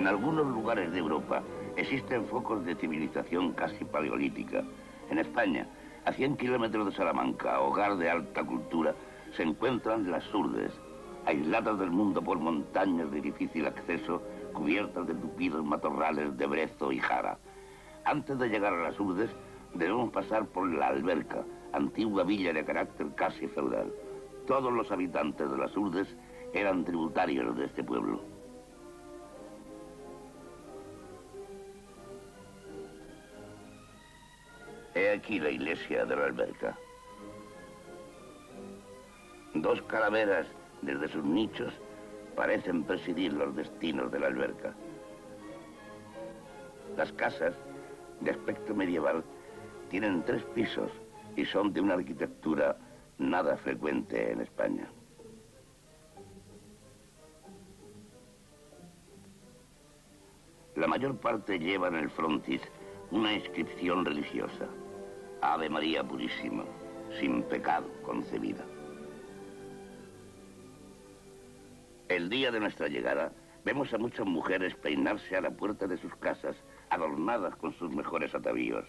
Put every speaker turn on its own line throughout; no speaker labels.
En algunos lugares de Europa existen focos de civilización casi paleolítica. En España, a 100 kilómetros de Salamanca, hogar de alta cultura, se encuentran las Surdes, aisladas del mundo por montañas de difícil acceso, cubiertas de tupidos matorrales de brezo y jara. Antes de llegar a las Urdes, debemos pasar por la Alberca, antigua villa de carácter casi feudal. Todos los habitantes de las Urdes eran tributarios de este pueblo. He aquí la iglesia de la Alberca. Dos calaveras desde sus nichos parecen presidir los destinos de la Alberca. Las casas, de aspecto medieval, tienen 3 pisos y son de una arquitectura nada frecuente en España. La mayor parte lleva en el frontis una inscripción religiosa: Ave María Purísima, sin pecado concebida. El día de nuestra llegada, vemos a muchas mujeres peinarse a la puerta de sus casas, adornadas con sus mejores atavíos.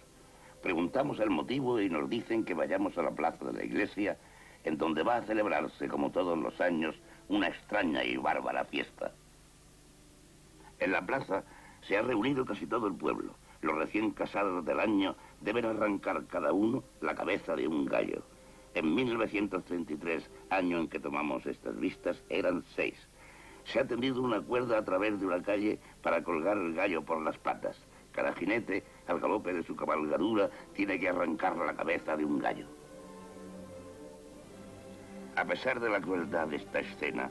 Preguntamos el motivo y nos dicen que vayamos a la plaza de la iglesia, en donde va a celebrarse, como todos los años, una extraña y bárbara fiesta. En la plaza se ha reunido casi todo el pueblo. Los recién casados del año deben arrancar cada uno la cabeza de un gallo. En 1933, año en que tomamos estas vistas, eran 6. Se ha tendido una cuerda a través de una calle para colgar el gallo por las patas. Cada jinete, al galope de su cabalgadura, tiene que arrancar la cabeza de un gallo. A pesar de la crueldad de esta escena,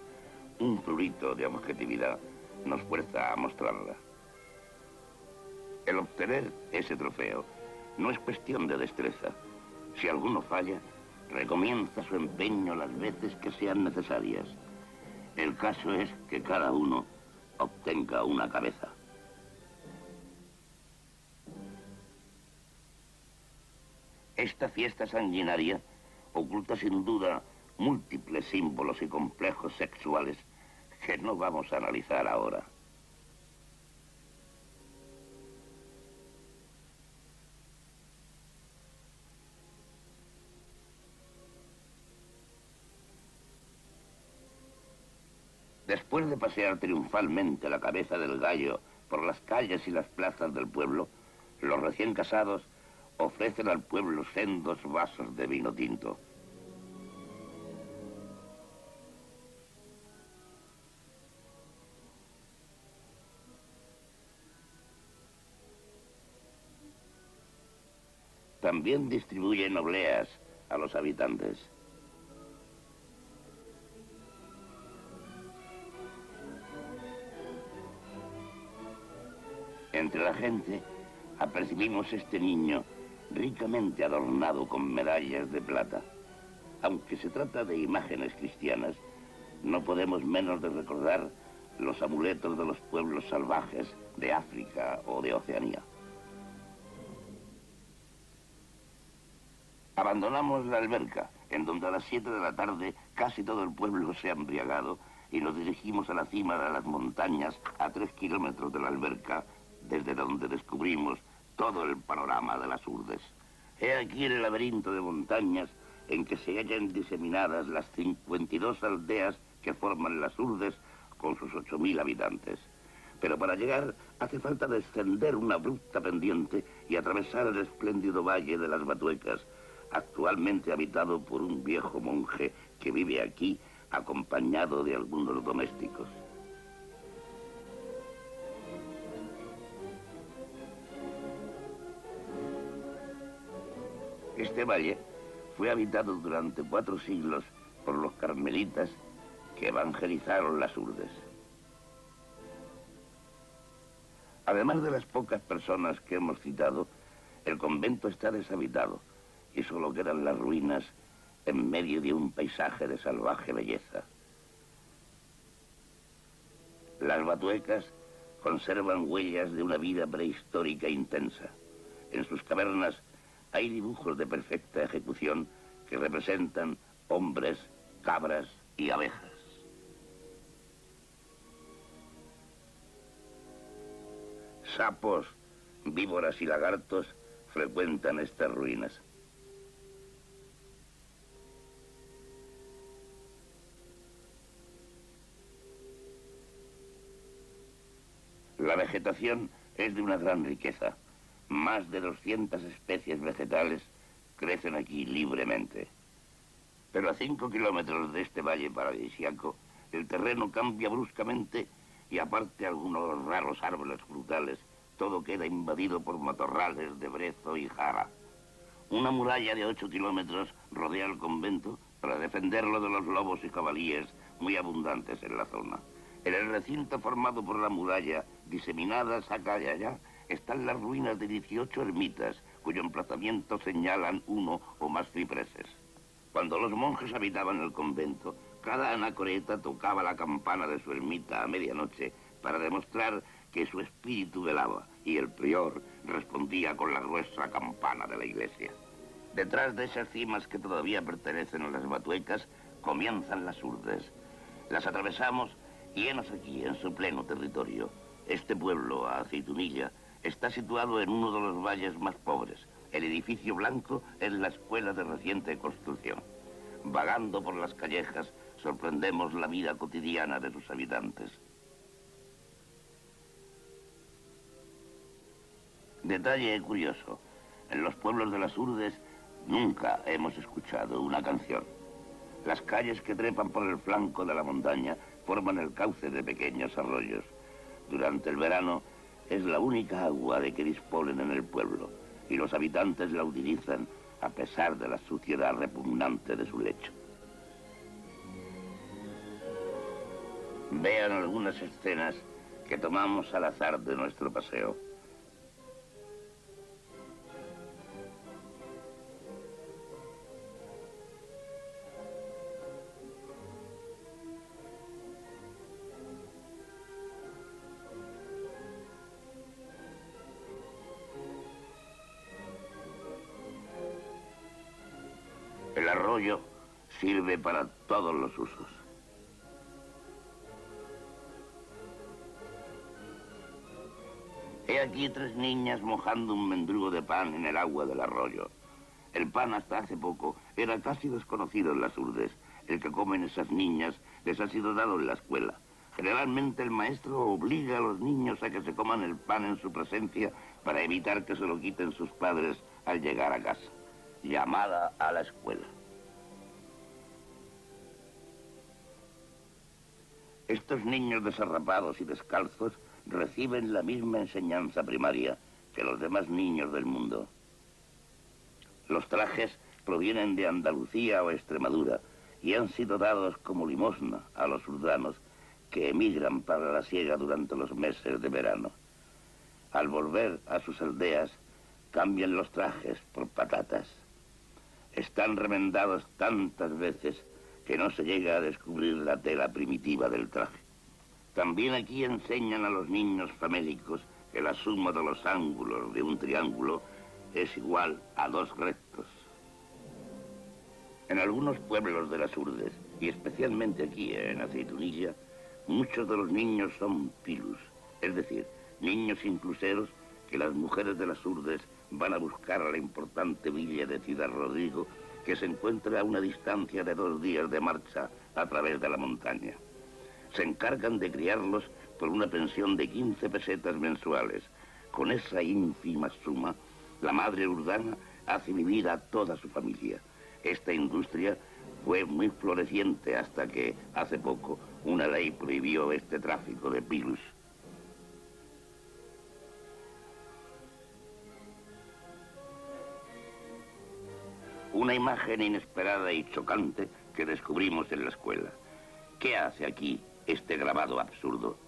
un prurito de objetividad nos fuerza a mostrarla. El obtener ese trofeo no es cuestión de destreza. Si alguno falla, recomienza su empeño las veces que sean necesarias. El caso es que cada uno obtenga una cabeza. Esta fiesta sanguinaria oculta sin duda múltiples símbolos y complejos sexuales que no vamos a analizar ahora. Después de pasear triunfalmente la cabeza del gallo por las calles y las plazas del pueblo, los recién casados ofrecen al pueblo sendos vasos de vino tinto. También distribuyen obleas a los habitantes. Entre la gente apercibimos este niño ricamente adornado con medallas de plata. Aunque se trata de imágenes cristianas, no podemos menos de recordar los amuletos de los pueblos salvajes de África o de Oceanía. Abandonamos la Alberca, en donde a las 7 de la tarde casi todo el pueblo se ha embriagado, y nos dirigimos a la cima de las montañas a 3 kilómetros de la Alberca, desde donde descubrimos todo el panorama de las Urdes. He aquí el laberinto de montañas en que se hallan diseminadas las 52 aldeas que forman las Urdes con sus 8.000 habitantes. Pero para llegar hace falta descender una abrupta pendiente y atravesar el espléndido valle de las Batuecas, actualmente habitado por un viejo monje que vive aquí acompañado de algunos domésticos. Este valle fue habitado durante 4 siglos por los carmelitas que evangelizaron las Urdes. Además de las pocas personas que hemos citado, el convento está deshabitado y solo quedan las ruinas en medio de un paisaje de salvaje belleza. Las Batuecas conservan huellas de una vida prehistórica intensa. En sus cavernas hay dibujos de perfecta ejecución que representan hombres, cabras y abejas. Sapos, víboras y lagartos frecuentan estas ruinas. La vegetación es de una gran riqueza. Más de 200 especies vegetales crecen aquí libremente. Pero a 5 kilómetros de este valle paradisíaco, el terreno cambia bruscamente y aparte algunos raros árboles frutales, todo queda invadido por matorrales de brezo y jara. Una muralla de 8 kilómetros rodea el convento para defenderlo de los lobos y jabalíes muy abundantes en la zona. En el recinto formado por la muralla, diseminadas acá y allá, están las ruinas de 18 ermitas, cuyo emplazamiento señalan uno o más cipreses. Cuando los monjes habitaban el convento, cada anacoreta tocaba la campana de su ermita a medianoche para demostrar que su espíritu velaba, y el prior respondía con la gruesa campana de la iglesia. Detrás de esas cimas que todavía pertenecen a las Batuecas, comienzan las Urdes. Las atravesamos y henos aquí, en su pleno territorio. Este pueblo, a Aceitunilla, está situado en uno de los valles más pobres. El edificio blanco es la escuela de reciente construcción. Vagando por las callejas, sorprendemos la vida cotidiana de sus habitantes. Detalle curioso, en los pueblos de las Urdes nunca hemos escuchado una canción. Las calles que trepan por el flanco de la montaña forman el cauce de pequeños arroyos. Durante el verano es la única agua de que disponen en el pueblo y los habitantes la utilizan a pesar de la suciedad repugnante de su lecho. Vean algunas escenas que tomamos al azar de nuestro paseo. El arroyo sirve para todos los usos. He aquí 3 niñas mojando un mendrugo de pan en el agua del arroyo. El pan hasta hace poco era casi desconocido en las Urdes. El que comen esas niñas les ha sido dado en la escuela. Generalmente el maestro obliga a los niños a que se coman el pan en su presencia para evitar que se lo quiten sus padres al llegar a casa. Llamada a la escuela. Estos niños desarrapados y descalzos reciben la misma enseñanza primaria que los demás niños del mundo. Los trajes provienen de Andalucía o Extremadura y han sido dados como limosna a los urdanos que emigran para la siega durante los meses de verano. Al volver a sus aldeas, cambian los trajes por patatas. Están remendados tantas veces que no se llega a descubrir la tela primitiva del traje. También aquí enseñan a los niños famélicos que la suma de los ángulos de un triángulo es igual a 2 rectos. En algunos pueblos de las Urdes, y especialmente aquí en Aceitunilla, muchos de los niños son pilus, es decir, niños incluseros que las mujeres de las Urdes van a buscar a la importante villa de Ciudad Rodrigo, que se encuentra a una distancia de 2 días de marcha a través de la montaña. Se encargan de criarlos por una pensión de 15 pesetas mensuales. Con esa ínfima suma, la madre urdana hace vivir a toda su familia. Esta industria fue muy floreciente hasta que, hace poco, una ley prohibió este tráfico de pilus. Una imagen inesperada y chocante que descubrimos en la escuela. ¿Qué hace aquí este grabado absurdo?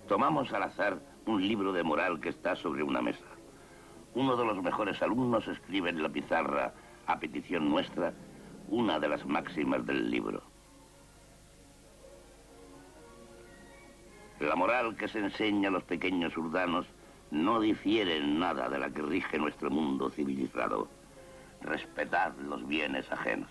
Tomamos al azar un libro de moral que está sobre una mesa. Uno de los mejores alumnos escribe en la pizarra, a petición nuestra, una de las máximas del libro. La moral que se enseña a los pequeños urdanos no difiere en nada de la que rige nuestro mundo civilizado. Respetad los bienes ajenos.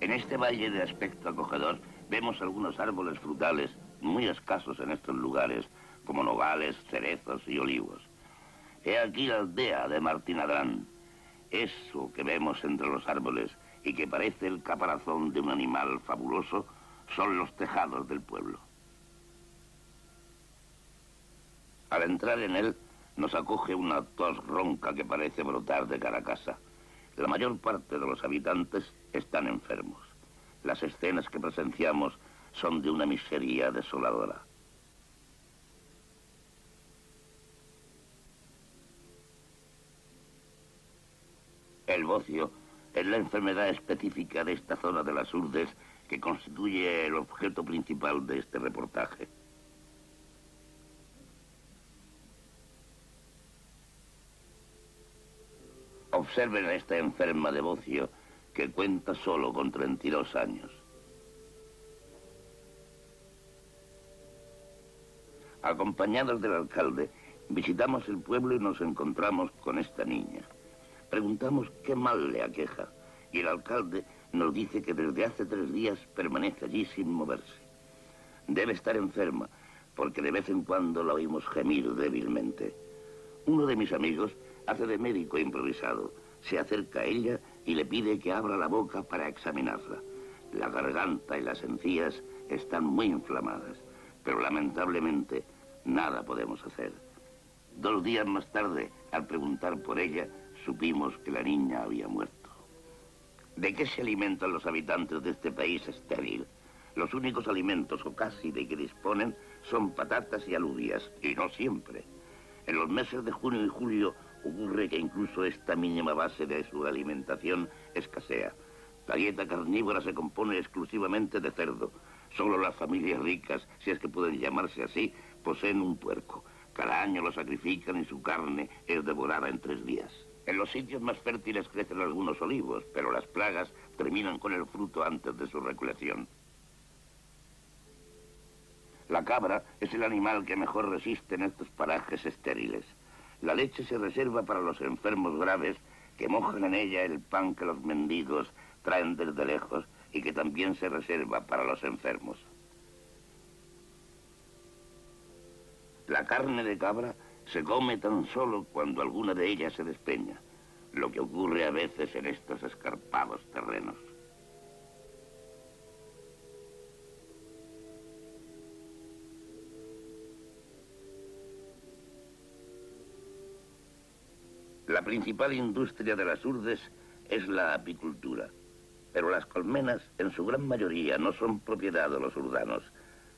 En este valle de aspecto acogedor vemos algunos árboles frutales muy escasos en estos lugares, como nogales, cerezos y olivos. He aquí la aldea de Martín Adrán. Eso que vemos entre los árboles y que parece el caparazón de un animal fabuloso son los tejados del pueblo. Al entrar en él nos acoge una tos ronca que parece brotar de cada casa. La mayor parte de los habitantes están enfermos. Las escenas que presenciamos son de una miseria desoladora. El bocio es la enfermedad específica de esta zona de las Urdes que constituye el objeto principal de este reportaje. Observen a esta enferma de bocio que cuenta solo con 32 años. Acompañados del alcalde, visitamos el pueblo y nos encontramos con esta niña. Preguntamos qué mal le aqueja y el alcalde nos dice que desde hace 3 días permanece allí sin moverse. Debe estar enferma porque de vez en cuando la oímos gemir débilmente. Uno de mis amigos hace de médico improvisado. Se acerca a ella y le pide que abra la boca para examinarla. La garganta y las encías están muy inflamadas, pero lamentablemente nada podemos hacer. 2 días más tarde, al preguntar por ella, supimos que la niña había muerto. ¿De qué se alimentan los habitantes de este país estéril? Los únicos alimentos, o casi, de que disponen son patatas y alubias, y no siempre. En los meses de junio y julio ocurre que incluso esta mínima base de su alimentación escasea. La dieta carnívora se compone exclusivamente de cerdo. Solo las familias ricas, si es que pueden llamarse así, poseen un puerco. Cada año lo sacrifican y su carne es devorada en 3 días. En los sitios más fértiles crecen algunos olivos, pero las plagas terminan con el fruto antes de su recolección. La cabra es el animal que mejor resiste en estos parajes estériles. La leche se reserva para los enfermos graves que mojan en ella el pan que los mendigos traen desde lejos y que también se reserva para los enfermos. La carne de cabra se come tan solo cuando alguna de ellas se despeña, lo que ocurre a veces en estos escarpados terrenos. La principal industria de las Urdes es la apicultura, pero las colmenas en su gran mayoría no son propiedad de los urdanos.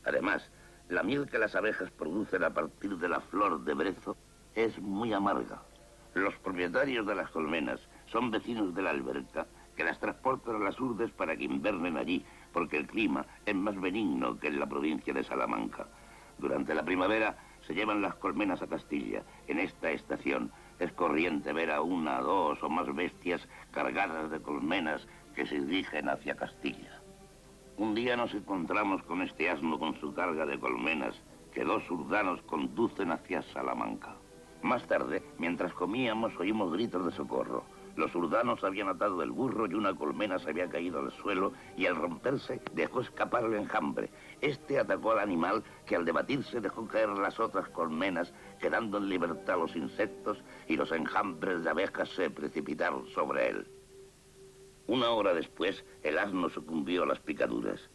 Además, la miel que las abejas producen a partir de la flor de brezo es muy amarga. Los propietarios de las colmenas son vecinos de la alberca que las transportan a las Urdes para que invernen allí, porque el clima es más benigno que en la provincia de Salamanca. Durante la primavera se llevan las colmenas a Castilla. En esta estación es corriente ver a 1, 2 o más bestias cargadas de colmenas que se dirigen hacia Castilla. Un día nos encontramos con este asno con su carga de colmenas que 2 urdanos conducen hacia Salamanca. Más tarde, mientras comíamos, oímos gritos de socorro. Los urdanos habían atado el burro y una colmena se había caído al suelo y al romperse dejó escapar el enjambre. Este atacó al animal que al debatirse dejó caer las otras colmenas, quedando en libertad los insectos y los enjambres de abejas se precipitaron sobre él. 1 hora después, el asno sucumbió a las picaduras.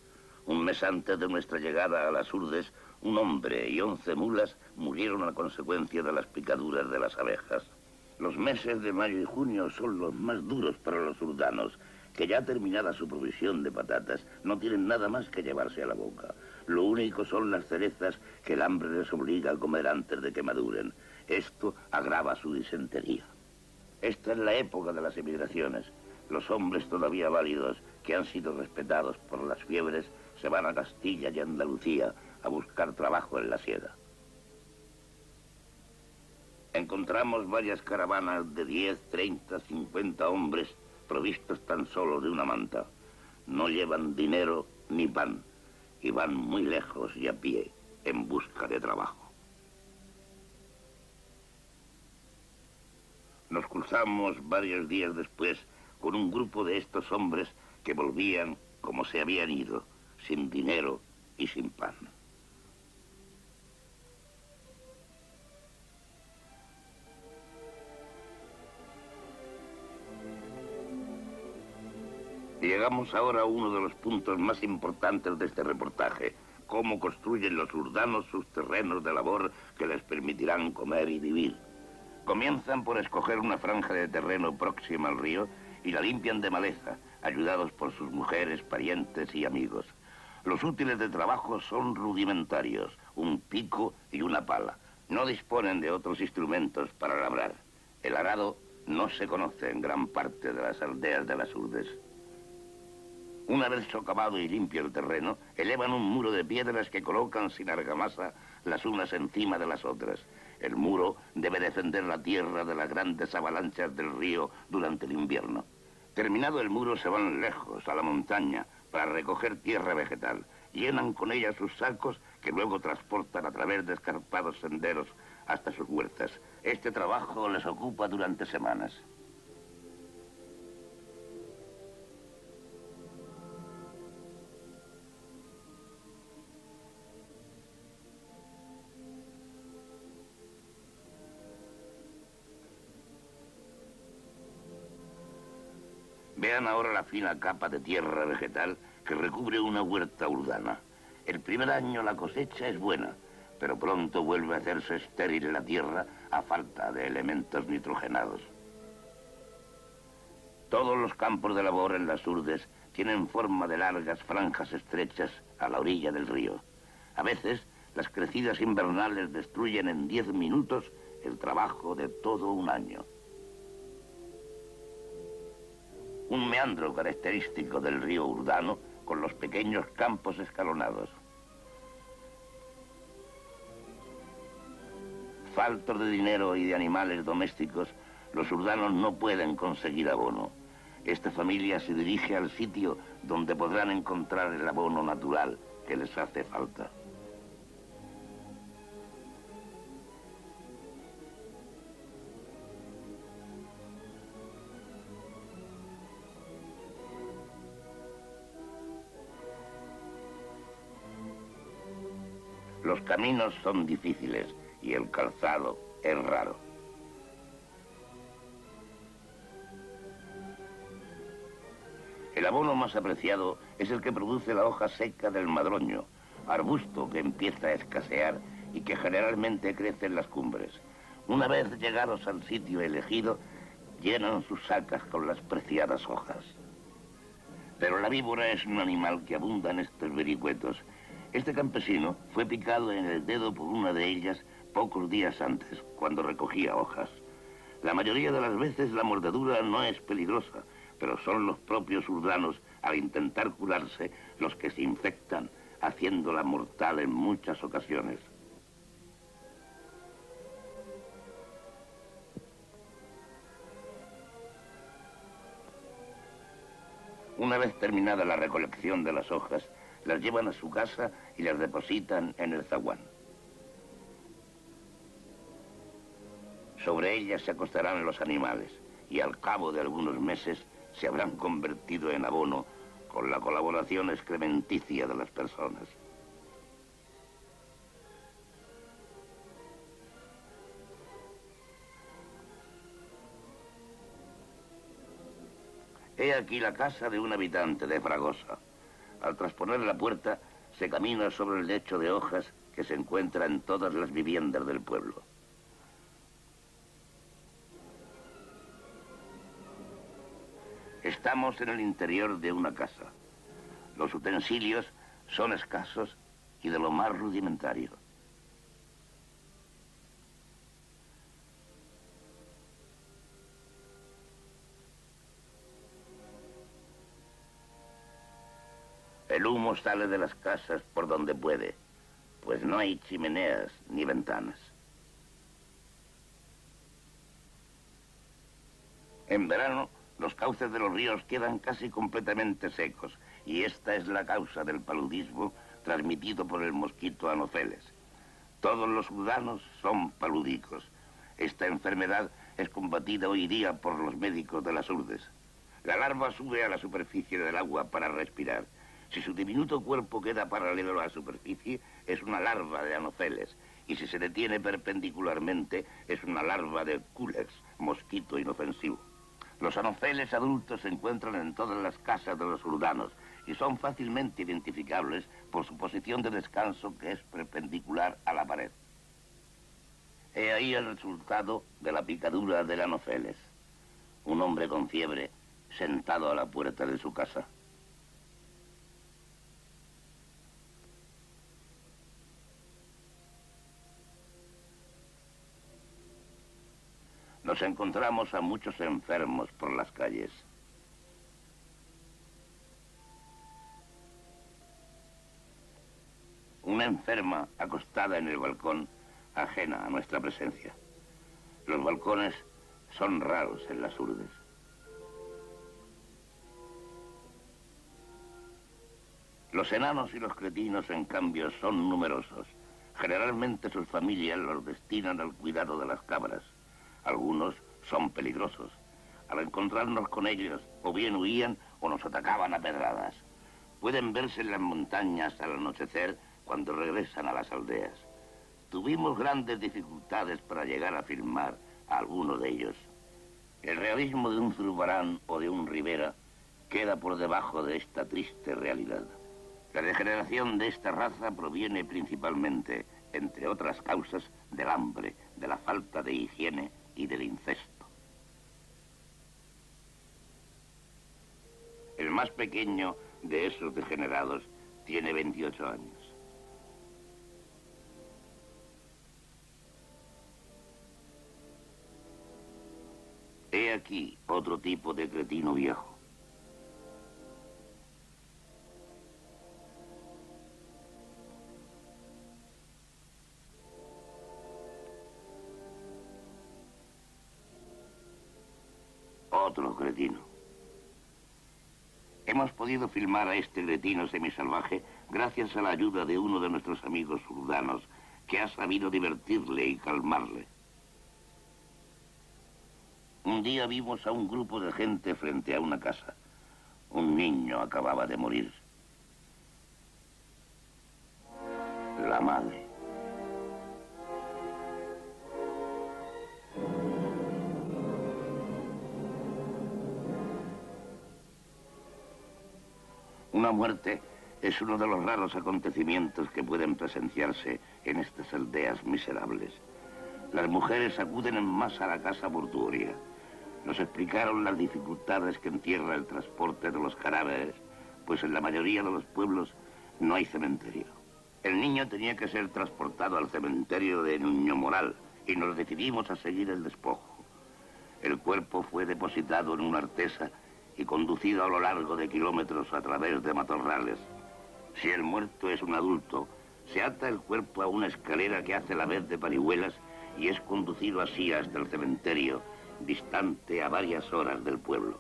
Un mes antes de nuestra llegada a las Urdes, un hombre y 11 mulas murieron a consecuencia de las picaduras de las abejas. Los meses de mayo y junio son los más duros para los urdanos, que ya terminada su provisión de patatas, no tienen nada más que llevarse a la boca. Lo único son las cerezas que el hambre les obliga a comer antes de que maduren. Esto agrava su disentería. Esta es la época de las emigraciones. Los hombres todavía válidos, que han sido respetados por las fiebres, se van a Castilla y Andalucía a buscar trabajo en la sierra. Encontramos varias caravanas de 10, 30, 50 hombres provistos tan solo de una manta. No llevan dinero ni pan y van muy lejos y a pie en busca de trabajo. Nos cruzamos varios días después con un grupo de estos hombres que volvían como se habían ido, sin dinero y sin pan. Llegamos ahora a uno de los puntos más importantes de este reportaje: cómo construyen los urdanos sus terrenos de labor que les permitirán comer y vivir. Comienzan por escoger una franja de terreno próxima al río y la limpian de maleza, ayudados por sus mujeres, parientes y amigos. Los útiles de trabajo son rudimentarios: un pico y una pala. No disponen de otros instrumentos para labrar. El arado no se conoce en gran parte de las aldeas de las Urdes. Una vez socavado y limpio el terreno, elevan un muro de piedras que colocan sin argamasa las unas encima de las otras. El muro debe defender la tierra de las grandes avalanchas del río durante el invierno. Terminado el muro, se van lejos, a la montaña, para recoger tierra vegetal. Llenan con ella sus sacos, que luego transportan a través de escarpados senderos hasta sus huertas. Este trabajo les ocupa durante semanas. Vean ahora la fina capa de tierra vegetal que recubre una huerta urdana. El primer año la cosecha es buena, pero pronto vuelve a hacerse estéril la tierra a falta de elementos nitrogenados. Todos los campos de labor en las Urdes tienen forma de largas franjas estrechas a la orilla del río. A veces, las crecidas invernales destruyen en 10 minutos el trabajo de todo un año. Un meandro característico del río Urdano, con los pequeños campos escalonados. Faltos de dinero y de animales domésticos, los urdanos no pueden conseguir abono. Esta familia se dirige al sitio donde podrán encontrar el abono natural que les hace falta. Los caminos son difíciles y el calzado es raro. El abono más apreciado es el que produce la hoja seca del madroño, arbusto que empieza a escasear y que generalmente crece en las cumbres. Una vez llegados al sitio elegido, llenan sus sacas con las preciadas hojas. Pero la víbora es un animal que abunda en estos vericuetos. Este campesino fue picado en el dedo por una de ellas pocos días antes, cuando recogía hojas. La mayoría de las veces la mordedura no es peligrosa, pero son los propios urdanos, al intentar curarse, los que se infectan, haciéndola mortal en muchas ocasiones. Una vez terminada la recolección de las hojas, las llevan a su casa y las depositan en el zaguán. Sobre ellas se acostarán los animales y al cabo de algunos meses se habrán convertido en abono con la colaboración excrementicia de las personas. He aquí la casa de un habitante de Fragosa. Al trasponer la puerta, se camina sobre el lecho de hojas que se encuentra en todas las viviendas del pueblo. Estamos en el interior de una casa. Los utensilios son escasos y de lo más rudimentario. El humo sale de las casas por donde puede, pues no hay chimeneas ni ventanas. En verano, los cauces de los ríos quedan casi completamente secos, y esta es la causa del paludismo transmitido por el mosquito Anopheles. Todos los urdanos son palúdicos. Esta enfermedad es combatida hoy día por los médicos de las Urdes. La larva sube a la superficie del agua para respirar. Si su diminuto cuerpo queda paralelo a la superficie, es una larva de Anopheles. Y si se detiene perpendicularmente, es una larva de Culex, mosquito inofensivo. Los Anopheles adultos se encuentran en todas las casas de los urdanos y son fácilmente identificables por su posición de descanso, que es perpendicular a la pared. He ahí el resultado de la picadura del Anopheles. Un hombre con fiebre sentado a la puerta de su casa. Nos encontramos a muchos enfermos por las calles. Una enferma acostada en el balcón, ajena a nuestra presencia. Los balcones son raros en las urdes. Los enanos y los cretinos, en cambio, son numerosos. Generalmente sus familias los destinan al cuidado de las cabras. Algunos son peligrosos. Al encontrarnos con ellos, o bien huían o nos atacaban a pedradas. Pueden verse en las montañas al anochecer cuando regresan a las aldeas. Tuvimos grandes dificultades para llegar a filmar a alguno de ellos. El realismo de un Zurbarán o de un Rivera queda por debajo de esta triste realidad. La degeneración de esta raza proviene principalmente, entre otras causas, del hambre, de la falta de higiene y del incesto. El más pequeño de esos degenerados tiene 28 años. He aquí otro tipo de cretino viejo. Otro cretino. Hemos podido filmar a este cretino semisalvaje gracias a la ayuda de uno de nuestros amigos urdanos, que ha sabido divertirle y calmarle. Un día vimos a un grupo de gente frente a una casa. Un niño acababa de morir. La madre. Una muerte es uno de los raros acontecimientos que pueden presenciarse en estas aldeas miserables. Las mujeres acuden en masa a la casa mortuoria. Nos explicaron las dificultades que encierra el transporte de los cadáveres, pues en la mayoría de los pueblos no hay cementerio. El niño tenía que ser transportado al cementerio de Nuño Moral y nos decidimos a seguir el despojo. El cuerpo fue depositado en una artesa y conducido a lo largo de kilómetros a través de matorrales. Si el muerto es un adulto, se ata el cuerpo a una escalera que hace la vez de parihuelas y es conducido así hasta el cementerio, distante a varias horas del pueblo.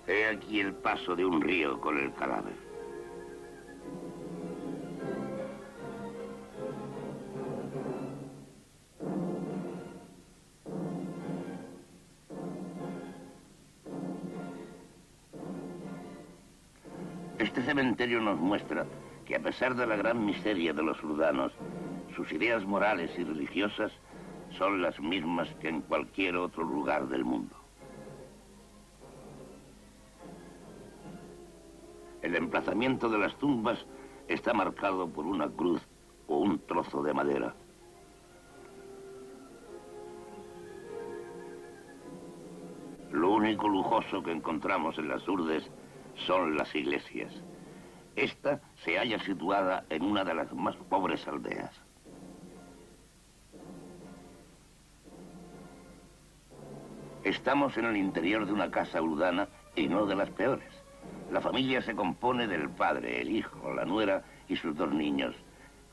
He aquí el paso de un río con el cadáver. Este cementerio nos muestra que a pesar de la gran miseria de los urdanos, sus ideas morales y religiosas son las mismas que en cualquier otro lugar del mundo. El emplazamiento de las tumbas está marcado por una cruz o un trozo de madera. Lo único lujoso que encontramos en las urdes son las iglesias. Esta se halla situada en una de las más pobres aldeas. Estamos en el interior de una casa urdana y no de las peores. La familia se compone del padre, el hijo, la nuera y sus dos niños.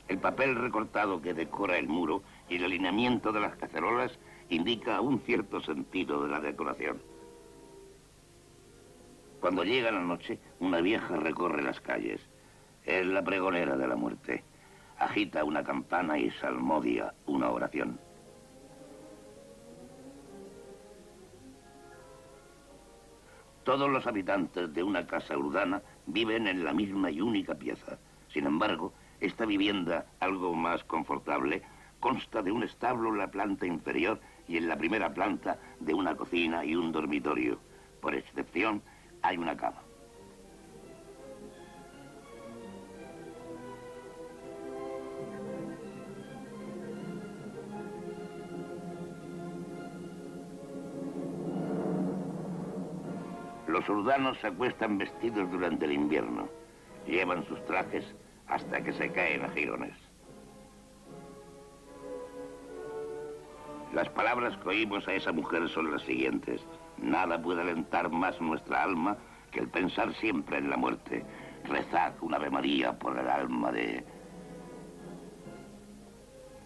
El papel recortado que decora el muro y el alineamiento de las cacerolas indica un cierto sentido de la decoración. Cuando llega la noche, una vieja recorre las calles. Es la pregonera de la muerte. agita una campana y salmodia una oración. Todos los habitantes de una casa urbana viven en la misma y única pieza. Sin embargo, esta vivienda, algo más confortable, consta de un establo en la planta inferior y en la primera planta de una cocina y un dormitorio. Por excepción, hay una cama. Los urdanos se acuestan vestidos durante el invierno. Llevan sus trajes hasta que se caen a jirones. Las palabras que oímos a esa mujer son las siguientes. Nada puede alentar más nuestra alma que el pensar siempre en la muerte. Rezad un Ave María por el alma de...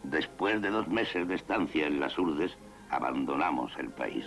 Después de 2 meses de estancia en las Urdes, abandonamos el país.